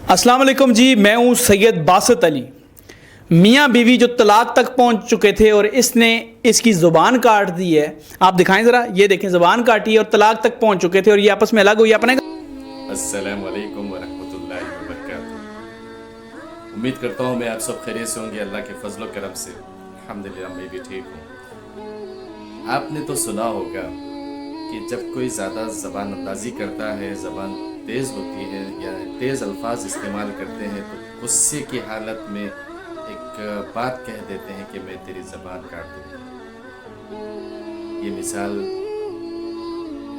السلام علیکم جی، میں ہوں سید باسط علی۔ میاں بیوی جو طلاق تک پہنچ چکے تھے اور اس نے اس کی زبان کاٹ دی ہے، آپ دکھائیں ذرا، یہ دیکھیں زبان کاٹی ہے اور طلاق تک پہنچ چکے تھے اور یہ آپس میں الگ ہوئی اپنے۔ السلام علیکم ورحمۃ اللہ وبرکاتہ۔ امید کرتا ہوں میں آپ سب خیریت سے ہوں گے اللہ کے فضل و کرم سے۔ الحمدللہ میں بھی ٹھیک ہوں۔ آپ نے تو سنا ہوگا کہ جب کوئی زیادہ زبان اندازی کرتا ہے، زبان تیز ہوتی ہے یا تیز الفاظ استعمال کرتے ہیں تو غصے کی حالت میں ایک بات کہہ دیتے ہیں کہ میں تیری زبان کاٹ دوں۔ یہ مثال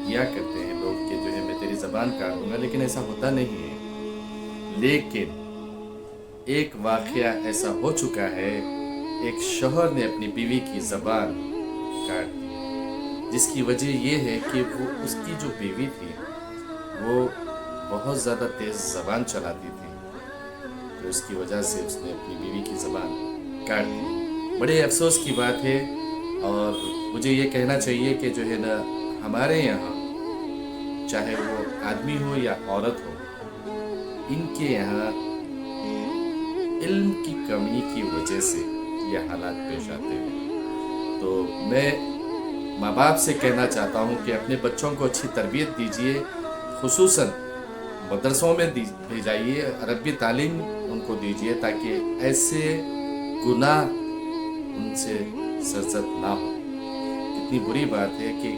کیا کرتے ہیں لوگ کہ جو ہے میں تیری زبان کاٹ دوں گا، لیکن ایسا ہوتا نہیں ہے۔ لیکن ایک واقعہ ایسا ہو چکا ہے، ایک شوہر نے اپنی بیوی کی زبان کاٹ دی، جس کی وجہ یہ ہے کہ وہ اس کی جو بیوی تھی وہ بہت زیادہ تیز زبان چلاتی تھی، تو اس کی وجہ سے اس نے اپنی بیوی کی زبان کاٹ دی۔ بڑے افسوس کی بات ہے، اور مجھے یہ کہنا چاہیے کہ جو ہے نا ہمارے یہاں چاہے وہ آدمی ہو یا عورت ہو، ان کے یہاں علم کی کمی کی وجہ سے یہ حالات پیش آتے ہیں۔ تو میں ماں باپ سے کہنا چاہتا ہوں کہ اپنے بچوں کو اچھی تربیت دیجیے، خصوصاً مدرسوں میں بھیجائیے، عربی تعلیم ان کو دیجیے تاکہ ایسے گناہ ان سے سرزد نہ ہو۔ کتنی بری بات ہے کہ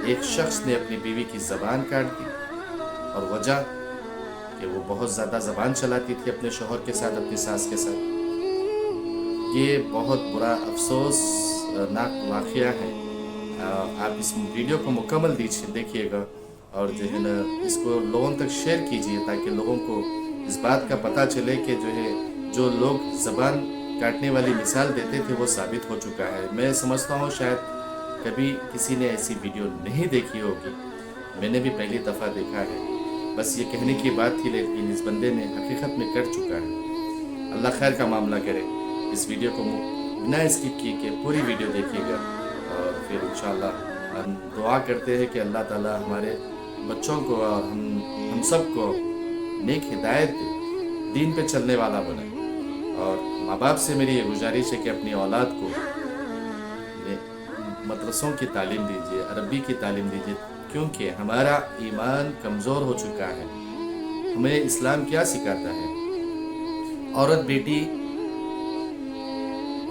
ایک شخص نے اپنی بیوی کی زبان کاٹ دی، اور وجہ کہ وہ بہت زیادہ زبان چلاتی تھی اپنے شوہر کے ساتھ، اپنی ساس کے ساتھ۔ یہ بہت برا افسوس ناک واقعہ ہے۔ آپ اس ویڈیو کو مکمل دیکھیے گا اور جو ہے نا اس کو لوگوں تک شیئر کیجیے تاکہ لوگوں کو اس بات کا پتہ چلے کہ جو ہے جو لوگ زبان کاٹنے والی مثال دیتے تھے وہ ثابت ہو چکا ہے۔ میں سمجھتا ہوں شاید کبھی کسی نے ایسی ویڈیو نہیں دیکھی ہوگی، میں نے بھی پہلی دفعہ دیکھا ہے۔ بس یہ کہنے کی بات تھی، لیکن اس بندے نے حقیقت میں کر چکا ہے۔ اللہ خیر کا معاملہ کرے۔ اس ویڈیو کو بنا اسکپ کیے کہ پوری ویڈیو دیکھیے گا، اور پھر انشاءاللہ ہم دعا کرتے ہیں کہ اللہ تعالی ہمارے بچوں کو اور ہم سب کو نیک ہدایت دے، دین پہ چلنے والا بنائے۔ اور ماں باپ سے میری یہ گزارش ہے کہ اپنی اولاد کو مدرسوں کی تعلیم دیجیے، عربی کی تعلیم دیجیے، کیونکہ ہمارا ایمان کمزور ہو چکا ہے۔ ہمیں اسلام کیا سکھاتا ہے؟ عورت بیٹی،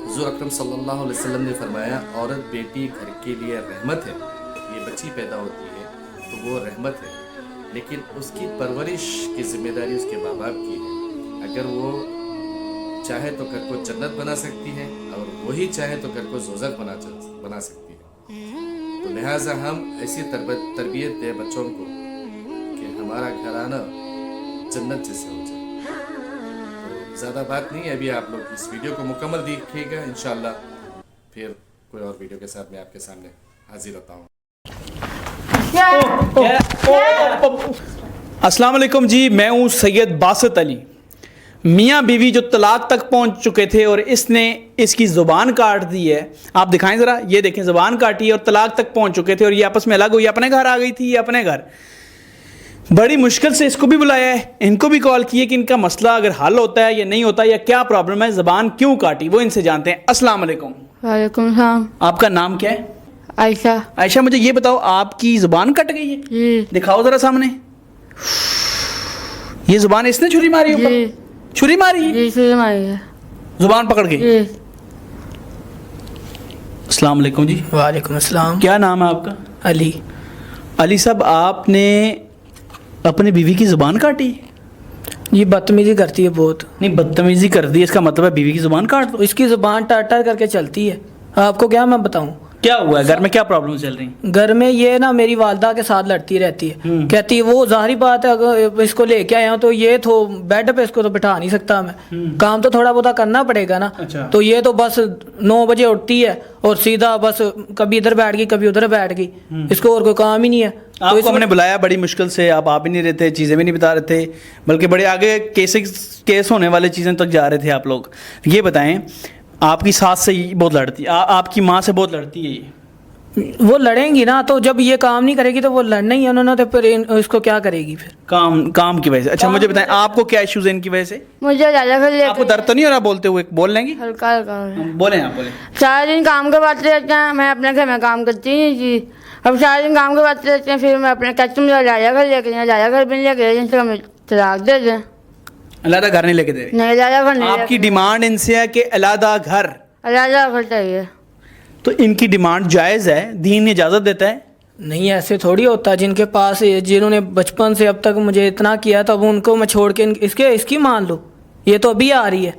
حضور اکرم صلی اللہ علیہ وسلم نے فرمایا عورت بیٹی گھر کے لیے رحمت ہے۔ یہ بچی پیدا ہوتی ہے تو وہ رحمت ہے، لیکن اس کی پرورش کی ذمہ داری اس کے ماں باپ کی ہے۔ اگر وہ چاہے تو گھر کو جنت بنا سکتی ہے، اور وہی چاہے تو گھر کو دوزخ بنا سکتی ہے۔ تو لہٰذا ہم ایسی تربیت دیں بچوں کو کہ ہمارا گھرانہ جنت جیسے ہو جائے۔ تو زیادہ بات نہیں ہے، ابھی آپ لوگ اس ویڈیو کو مکمل دیکھیے گا، انشاءاللہ پھر کوئی اور ویڈیو کے ساتھ میں آپ کے سامنے حاضر ہوتا ہوں۔ السلام علیکم جی، میں ہوں سید باسط علی۔ میاں بیوی جو طلاق تک پہنچ چکے تھے اور اس نے اس کی زبان کاٹ دی ہے، آپ دکھائیں ذرا، یہ دیکھیں زبان کاٹی ہے اور طلاق تک پہنچ چکے تھے اور یہ آپس میں الگ ہوئی اپنے گھر آ گئی تھی۔ یہ اپنے گھر بڑی مشکل سے اس کو بھی بلایا ہے، ان کو بھی کال کیے کہ ان کا مسئلہ اگر حل ہوتا ہے یا نہیں ہوتا یا کیا پرابلم ہے، زبان کیوں کاٹی، وہ ان سے جانتے ہیں۔ السلام علیکم۔ وعلیکم السلام۔ آپ کا نام کیا ہے؟ عائشہ۔ عائشہ، مجھے یہ بتاؤ آپ کی زبان کٹ گئی ہے؟ جی۔ دکھاؤ ذرا سامنے۔ یہ زبان اس نے چھری ماری اوپر؟ جی۔ چھری ماری؟ جی سلام علیکم۔ زبان پکڑ گئی؟ جی۔ السلام علیکم جی۔ وعلیکم السلام۔ کیا نام ہے آپ کا؟ علی۔ علی صاحب، آپ نے اپنی بیوی کی زبان کاٹی؟ یہ بدتمیزی کرتی ہے بہت۔ نہیں، بدتمیزی کر دی اس کا مطلب ہے بیوی کی زبان کاٹ دو؟ اس کی زبان ٹر ٹر کر کے چلتی ہے۔ آپ کو کیا میں بتاؤں؟ کیا ہوا ہے گھر میں، کیا پرابلم چل رہی ہیں؟ گھر میں یہ نا میری والدہ کے ساتھ لڑتی رہتی ہے، کہتی ہے وہ ظاہری بات ہے اگر اس کو لے کے آیا ہوں تو یہ تو بیڈ پہ اس کو تو بٹھا نہیں سکتا میں، کام تو تھوڑا بہت کرنا پڑے گا نا۔ تو یہ تو بس 9 بجے اٹھتی ہے اور سیدھا بس کبھی ادھر بیٹھ گئی کبھی ادھر بیٹھ گئی، اس کو اور کوئی کام ہی نہیں ہے۔ آپ کو ہم نے بلایا بڑی مشکل سے، آپ آ بھی نہیں رہے تھے، چیزیں بھی نہیں بتا رہے تھے، بلکہ بڑے آگے کیس ہونے والے چیزیں تک جا رہے تھے آپ لوگ۔ یہ بتائیں، آپ کی ساس سے بہت لڑتی، آپ کی ماں سے بہت لڑتی ہے یہ؟ وہ لڑیں گی نا, تو جب یہ کام نہیں کرے گی تو وہ لڑنا ہی ہے انہوں نے, تو پھر اس کو کیا کرے گی پھر کام کی وجہ سے. اچھا مجھے بتائیں آپ کو کیا ایشوز ہیں ان کی وجہ سے؟ مجھے زیادہ کر آپ کو درد تو نہیں ہو رہا بولتے ہوئے؟ بول لیں گی, ہلکا ہلکا ہو رہا ہے. بولیں آپ بولیں. سارا دن کام کرواتے رہتے ہیں, میں اپنے گھر میں کام کرتی نہیں تھی. اب سارا دن کام کرواتے رہتے ہیں, پھر میں اپنے کسٹمر زیادہ گھر لے کے جائیں, زیادہ گھر بھی نہیں لے کے جن سے ہمیں طلاق دے دیں. علیحدہ گھر نہیں لے کے دے رہے؟ نہیں زیادہ گھر نہیں. آپ کی ڈیمانڈ ان سے ہے کہ علیحدہ گھر, زیادہ گھر چاہیے. تو ان کی ڈیمانڈ جائز ہے؟ دین اجازت دیتا ہے؟ نہیں, ایسے تھوڑی ہوتا. جن کے پاس جنہوں نے بچپن سے اب تک مجھے اتنا کیا تھا, اب ان کو میں چھوڑ کے اس کی مان لوں؟ یہ تو ابھی آ رہی ہے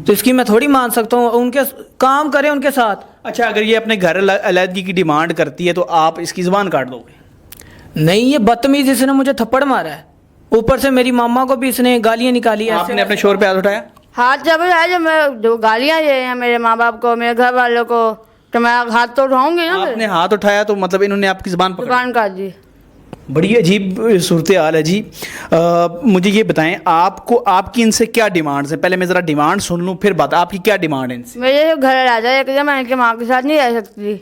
تو اس کی میں تھوڑی مان سکتا ہوں. ان کے کام کریں ان کے ساتھ. اچھا اگر یہ اپنے گھر علیحدگی کی ڈیمانڈ کرتی ہے تو آپ اس کی زبان کاٹ دو گے؟ نہیں, یہ بدتمیز اس نے مجھے تھپڑ مارا ہے, اوپر سے میری ماما کو بھی اس نے گالیاں نکالی. آپ نے اپنے شوہر پہ ہاتھ اٹھایا؟ ہاتھ جب ہے, جب میں جو گالیاں دے رہے ہیں میرے ماں باپ کو, میرے گھر والوں کو, تو میں ہاتھ تو اٹھاؤں گی نا. آپ نے ہاتھ اٹھایا تو مطلب انہوں نے آپ کی زبان پکڑ زبان کاٹ دی. بڑی عجیب صورتحال ہے جی. مجھے یہ بتائیں آپ کی ان سے کیا ڈیمانڈز ہیں؟ پہلے میں ذرا ڈیمانڈ سن لوں پھر بات. آپ کی کیا ڈیمانڈ ہے ان سے؟ میرے گھر راجا ایک دم, میں ان کی ماں کے ساتھ نہیں رہ سکتی.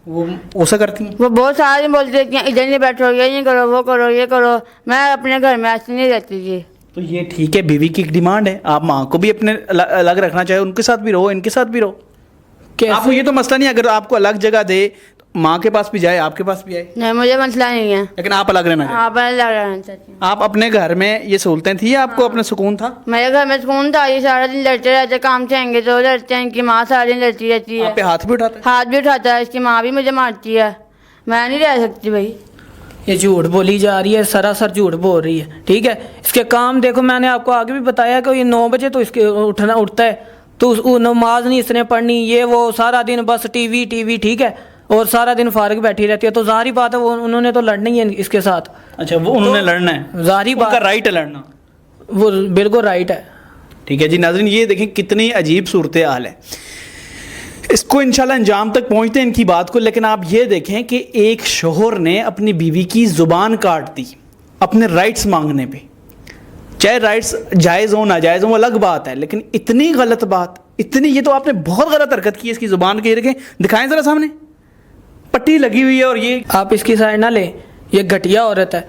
وہ ایسا کرتی ہیں؟ وہ بہت سارے بولتی رہتی ہیں ادھر نہیں بیٹھو, یہ نہیں کرو, وہ کرو, یہ کرو. میں اپنے گھر میں ایسے نہیں رہتی تھی. تو یہ ٹھیک ہے, بیوی کی ایک ڈیمانڈ ہے, آپ ماں کو بھی اپنے الگ رکھنا چاہے, ان کے ساتھ بھی رہو, ان کے ساتھ بھی رہو. آپ کو یہ تو مسئلہ نہیں, اگر آپ کو الگ جگہ دے ماں کے پاس بھی جائے آپ کے پاس بھی آئے؟ نہیں, مجھے مسئلہ نہیں ہے, لیکن آپ الگ رہنا چاہتے آپ الگ رہنا چاہتی ہیں. آپ اپنے گھر میں یہ سہولتیں تھیں, آپ کو اپنا سکون تھا؟ میرے گھر میں سکون تھا. یہ سارا دن لڑتے رہتے, کام سے آئیں گے تو لڑتے ہیں. ان کی ماں سارا دن لڑتی رہتی ہے, آپ پہ ہاتھ بھی اٹھاتے ہیں؟ ہاتھ بھی اٹھاتا ہے. اس کی ماں بھی مجھے مارتی ہے. میں نہیں رہ سکتی بھائی. یہ جھوٹ بولی جا رہی ہے, سراسر جھوٹ بول رہی ہے. ٹھیک ہے, اس کے کام دیکھو, میں نے آپ کو آگے بھی بتایا کہ یہ 9 بجے تو اس کے اٹھتا ہے, تو نماز نہیں اس نے پڑھنی, یہ وہ سارا دن بس ٹی وی. ٹھیک ہے, اور سارا دن فارغ بیٹھی رہتی ہے. تو ظاہری بات ہے وہ انہوں نے تو لڑنا ہی ہے اس کے ساتھ. اچھا وہ انہوں نے لڑنا ہے, ظاہری ان کا بات, رائٹ ہے لڑنا. وہ بالکل رائٹ ہے. ٹھیک ہے جی ناظرین, یہ دیکھیں کتنی عجیب صورتحال ہے. اس کو انشاءاللہ انجام تک پہنچتے ہیں ان کی بات کو, لیکن آپ یہ دیکھیں کہ ایک شوہر نے اپنی بیوی کی زبان کاٹ دی اپنے رائٹس مانگنے پہ. چاہے رائٹس جائز ہوں ناجائز ہوں وہ الگ بات ہے, لیکن اتنی غلط بات, اتنی, یہ تو آپ نے بہت غلط حرکت کی. اس کی زبان کے رکھیں, دکھائیں ذرا سامنے, پٹی لگی ہوئی ہے, اور یہ آپ اس کی سائڈ نہ لیں, یہ گھٹیا عورت ہے.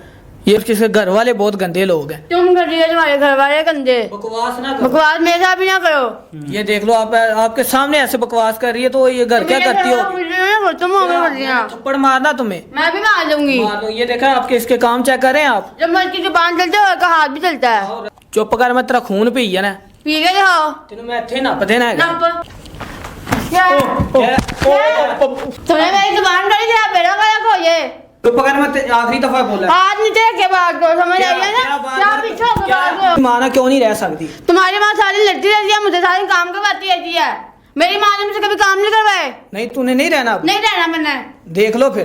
یہ اس کے گھر والے بہت گندے لوگ ہیں. تم کر رہی ہو, تمہارے گھر والے گندے. بکواس نہ بکواس میرے ساتھ بھی نہ کرو. یہ دیکھ لو, آپ کے سامنے ایسے بکواس کر رہی ہے, تو یہ گھر کیا کرتی ہو؟ تم ہو گئے تھپڑ مارنا تمہیں, میں بھی مار دوں گی. مار دو. یہ دیکھا آپ کے اس کے کام چیک کریں آپ. جب میں اس کی زبان چلتا ہے اور کا ہاتھ بھی چلتا ہے. چپ کر, میں تیرا خون پی ہے نا, پی کے دکھاؤ. تینوں میں اتنے نپ دینا ہے. تم نے میری زبان کری تھی, آپ میرا غلط ہو. یہ چپ کر, میں آخری دفعہ بولا, ہاتھ نیچے رکھ کے بات کرو, سمجھ آئی ہے نا. کیا پیچھے ہو کے بات کرو. مانا کیوں نہیں رہ سکتی؟ تمہاری ماں ساری لڑتی رہتی ہے, مجھے ساری کام کرواتی رہتی ہے. میری ماں نے مجھے کبھی کام نہیں کروائے. نہیں, تو نے نہیں رہنا. نہیں رہنا میں نے. دیکھ لو پھر,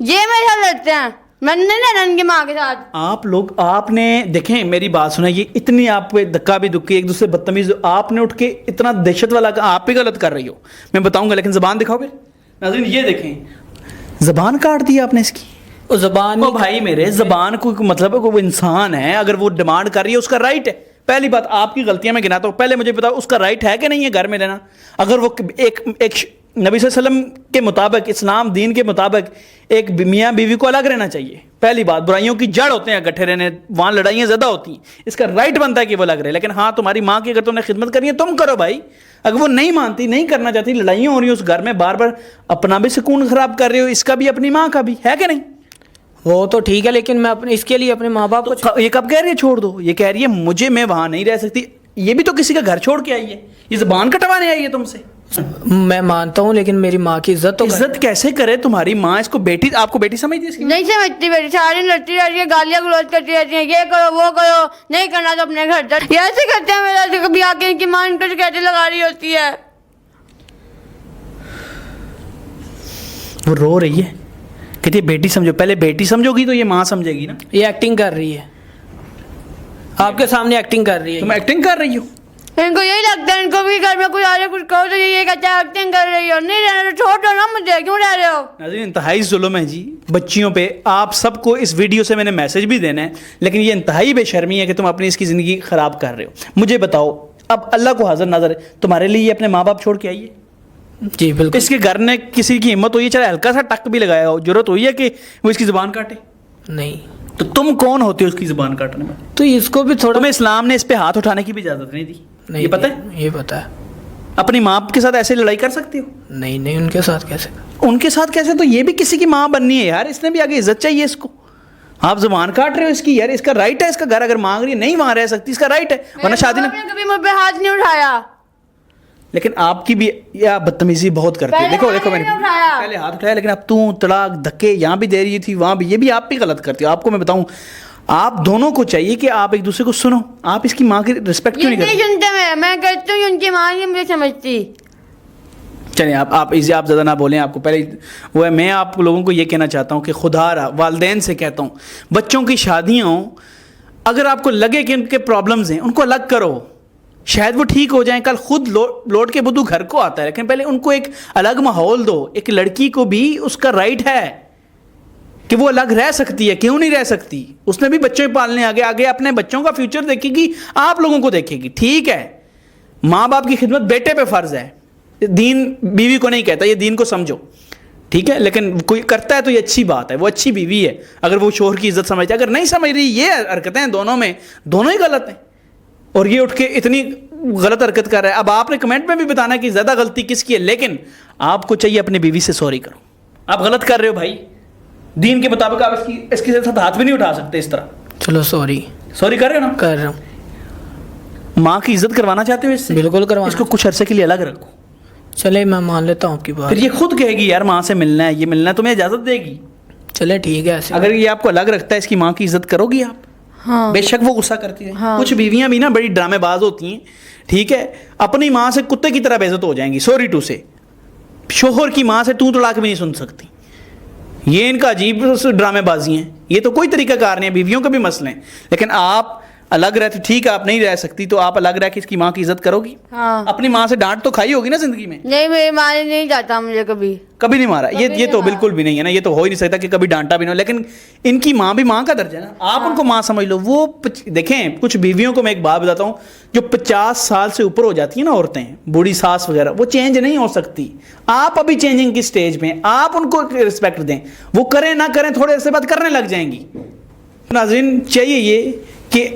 یہ میرے ساتھ لڑتے ہیں, میں نہیں رہنا ان کی ماں کے ساتھ. آپ لوگ, آپ نے دیکھیں میری بات سنا, یہ اتنی آپ پہ دھکا بھی دکی, ایک دوسرے بدتمیز, آپ نے اٹھ کے اتنا دہشت والا, آپ بھی غلط کر رہی ہو, میں بتاؤں گا, لیکن زبان دکھاؤ پھر. ناظرین یہ دیکھیں, زبان کاٹ دی آپ نے اس کی. وہ زبان او بھائی میرے, زبان کو مطلب ہے کوئی انسان ہے, اگر وہ ڈیمانڈ کر رہی ہے اس کا رائٹ ہے. پہلی بات, آپ کی غلطیاں میں گناتا ہوں, پہلے مجھے بتاؤ اس کا رائٹ ہے کہ نہیں ہے گھر میں رہنا؟ اگر وہ ایک نبی صلی اللہ علیہ وسلم کے مطابق, اسلام دین کے مطابق, ایک میاں بیوی کو الگ رہنا چاہیے. پہلی بات, برائیوں کی جڑ ہوتے ہیں اکٹھے رہنے, وہاں لڑائیاں زیادہ ہوتی ہیں, اس کا رائٹ بنتا ہے کہ وہ الگ رہے. لیکن ہاں, تمہاری ماں کی اگر تم نے خدمت کرنی ہے تم کرو بھائی. اگر وہ نہیں مانتی, نہیں کرنا چاہتی, لڑائیاں ہو رہی ہیں اس گھر میں بار بار, اپنا بھی سکون خراب کر رہے ہو, اس کا بھی, اپنی ماں کا بھی, ہے کہ نہیں؟ وہ تو ٹھیک ہے, لیکن میں اپنے اس کے لیے اپنے ماں باپ کو, یہ کب کہہ رہی ہے چھوڑ دو؟ یہ کہہ رہی ہے مجھے, میں وہاں نہیں رہ سکتی. یہ بھی تو کسی کا گھر چھوڑ کے آئی ہے, یہ زبان کٹوانے آئی ہے تم سے. میں مانتا ہوں, لیکن میری ماں کی عزت تو عزت کیسے کرے تمہاری ماں؟ اس کو بیٹی, آپ کو بیٹی سمجھتی ہے اس کی؟ نہیں سمجھتی بیٹی, ساری لڑتی رہتی ہے, گالیاں گلوچ کرتی رہتی ہیں, یہ کرو وہ کرو, نہیں کرنا تو اپنے گھر جا. یہ ایسے کرتے ہیں میرا, کبھی آ کے ان کی ماں ان کو شکایتیں لگا رہی ہوتی ہے. وہ رو رہی ہے, کہتی ہے بیٹی سمجھو. پہلے بیٹی سمجھو گی تو یہ ماں سمجھے گی نا. یہ ایکٹنگ کر رہی ہے, آپ کے سامنے ایکٹنگ کر رہی ہے. تم ایکٹنگ کر رہی ہو. ان کو یہی لگتا ہے, ان کو بھی گھر میں کوئی آ رہے کچھ کہو تو یہ کہتا ہے ایکٹنگ کر رہی ہو. نہیں رہنا تو چھوڑ دو نا مجھے, کیوں رہ رہے ہو؟ ناظرین انتہائی ظلم ہے جی بچیوں پہ. آپ سب کو اس ویڈیو سے میں نے میسج بھی دینا ہے, لیکن یہ انتہائی بے شرمی ہے کہ تم اپنی اس کی زندگی خراب کر رہے ہو. مجھے بتاؤ, اب اللہ کو حاضر نظر ہے، تمہارے لیے یہ اپنے ماں باپ چھوڑ کے آئی ہے؟ جی بالکل اس کے گھر نے کسی کی ہمت ہوئی ہے چاہے ہلکا سا ٹک بھی لگایا ہو، ضرورت ہوئی ہے کہ وہ اس کی زبان کاٹے؟ نہیں. تو تم کون ہوتے ہو اس کی زبان کاٹنے میں؟ تو اس کو بھی تھوڑا تمہیں اسلام نے اس پہ ہاتھ اٹھانے کی بھی اجازت نہیں دی، نہیں یہ پتہ ہے؟ یہ پتہ ہے. اپنی ماں کے ساتھ ایسے لڑائی کر سکتی ہو؟ نہیں ان کے ساتھ کیسے؟ ان کے ساتھ کیسے؟ تو یہ بھی کسی کی ماں بننی ہے یار، اس نے بھی آگے عزت چاہیے اس کو. آپ زبان کاٹ رہے ہو اس کی، یار اس کا رائٹ ہے، اس کا گھر اگر مانگ رہی ہے نہیں وہاں رہ سکتی، اس کا رائٹ ہے، ورنہ شادی نے کبھی مجھ پہ ہاتھ نہیں اٹھایا. لیکن آپ کی بھی یا بدتمیزی بہت کرتی ہے. دیکھو میں نے اٹھایا. پہلے ہاتھ اٹھایا، لیکن اب تو طلاق دھکے یہاں بھی دے رہی تھی وہاں بھی، یہ بھی آپ بھی غلط کرتی ہو. آپ کو میں بتاؤں، آپ دونوں کو چاہیے کہ آپ ایک دوسرے کو سنو. آپ اس کی ماں کی رسپیکٹ کیوں نہیں کرتے؟ سنتے میں کرتی ہوں، ان کی ماں نہیں مجھے سمجھتی. چلیں آپ زیادہ نہ بولیں. آپ کو پہلے وہ ہے، میں آپ لوگوں کو یہ کہنا چاہتا ہوں کہ خدا را والدین سے کہتا ہوں، بچوں کی شادیاں ہوں، اگر آپ کو لگے کہ ان کے پرابلمز ہیں ان کو الگ کرو، شاید وہ ٹھیک ہو جائیں. کل خود لوٹ کے بدو گھر کو آتا ہے، لیکن پہلے ان کو ایک الگ ماحول دو. ایک لڑکی کو بھی اس کا رائٹ ہے کہ وہ الگ رہ سکتی ہے، کیوں نہیں رہ سکتی؟ اس نے بھی بچے پالنے، آگے اپنے بچوں کا فیوچر دیکھے گی، آپ لوگوں کو دیکھے گی. ٹھیک ہے، ماں باپ کی خدمت بیٹے پہ فرض ہے، دین بیوی کو نہیں کہتا، یہ دین کو سمجھو. ٹھیک ہے، لیکن کوئی کرتا ہے تو یہ اچھی بات ہے، وہ اچھی بیوی ہے اگر وہ شوہر کی عزت سمجھتا ہے. اگر نہیں سمجھ رہی، یہ حرکتیں دونوں ہی غلط ہیں، اور یہ اٹھ کے اتنی غلط حرکت کر رہا ہے. اب آپ نے کمنٹ میں بھی بتانا کہ زیادہ غلطی کس کی ہے، لیکن آپ کو چاہیے اپنی بیوی سے سوری کرو. آپ غلط کر رہے ہو بھائی، دین کے مطابق آپ اس کے ساتھ ہاتھ بھی نہیں اٹھا سکتے اس طرح. چلو سوری کر رہے ہو نا؟ کر رہا ہوں. ماں کی عزت کروانا چاہتے ہو اس سے؟ بالکل کروانا. اس کو کچھ عرصے کے لیے الگ رکھو. چلے میں مان لیتا ہوں آپ کی بات. پھر یہ خود کہے گی یار ماں سے ملنا ہے، یہ ملنا ہے، تمہیں اجازت دے گی. چلے ٹھیک ہے ایسے. اگر یہ آپ کو الگ رکھتا ہے، اس کی ماں کی عزت کرو گی آپ؟ ہاں بے شک وہ غصہ کرتی ہے. ہاں. کچھ بیویاں بھی نا بڑی ڈرامے باز ہوتی ہیں. ٹھیک ہے، اپنی ماں سے کتے کی طرح بے عزت ہو جائیں گی، سوری ٹو سے. شوہر کی ماں سے تو طلاق بھی نہیں سن سکتی. یہ ان کا عجیب ڈرامے بازی ہیں. یہ تو کوئی طریقہ کار نہیں ہے، بیویوں کے بھی مسئلے ہیں. لیکن آپ الگ رہتے، ٹھیک ہے آپ نہیں رہ سکتی، تو آپ الگ رہ کے اس کی ماں کی عزت کرو گی. ہاں. اپنی ماں سے ڈانٹ تو کھائی ہوگی نا زندگی میں؟ نہیں، میری ماں نے نہیں جاتا مجھے کبھی کبھی نہیں مارا. یہ تو بالکل بھی نہیں ہے نا، یہ تو ہو ہی نہیں سکتا کہ کبھی ڈانٹا بھی نہ ہو. لیکن ان کی ماں بھی ماں کا درجہ ہے نا، آپ ان کو ماں سمجھ لو. وہ دیکھیں، کچھ بیویوں کو میں ایک بات بتاتا ہوں، جو 50 سال سے اوپر ہو جاتی ہیں نا عورتیں، بوڑھی ساس وغیرہ، وہ چینج نہیں ہو سکتی. آپ ابھی چینجنگ کی سٹیج پہ ہیں، آپ ان کو رسپیکٹ دیں. وہ کریں نہ کریں، تھوڑے عرصے بعد کرنے لگ جائیں گی. ناظرین، چاہیے یہ کہ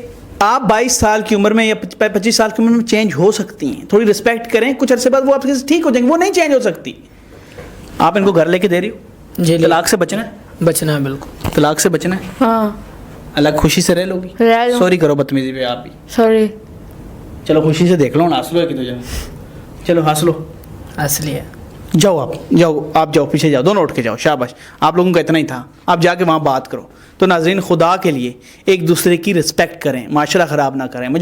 آپ 22 سال کی عمر میں یا 25 سال کی عمر میں چینج ہو سکتی ہیں، تھوڑی رسپیکٹ کریں. کچھ عرصے بعد وہ آپ کے ٹھیک ہو جائیں گے، وہ نہیں چینج ہو سکتی. آپ ان کو گھر لے کے دے رہی ہو، جی طلاق سے بچنا ہے، بچنا ہے بالکل. طلاق سے بچنا ہے. ہاں الگ خوشی سے رہ لو گی. رہ لوں. سوری کرو بدتمیزی پہ آپ بھی. سوری. چلو خوشی سے دیکھ لو نا، ہنس لو. کہ تو چلو ہنس لو. اصلی ہے. جاؤ آپ جاؤ پیچھے جاؤ، دونوں اٹھ کے جاؤ. شاباش، آپ لوگوں کا اتنا ہی تھا، آپ جا کے وہاں بات کرو. تو ناظرین، خدا کے لیے ایک دوسرے کی رسپیکٹ کریں، معاشرہ خراب نہ کریں. مجھے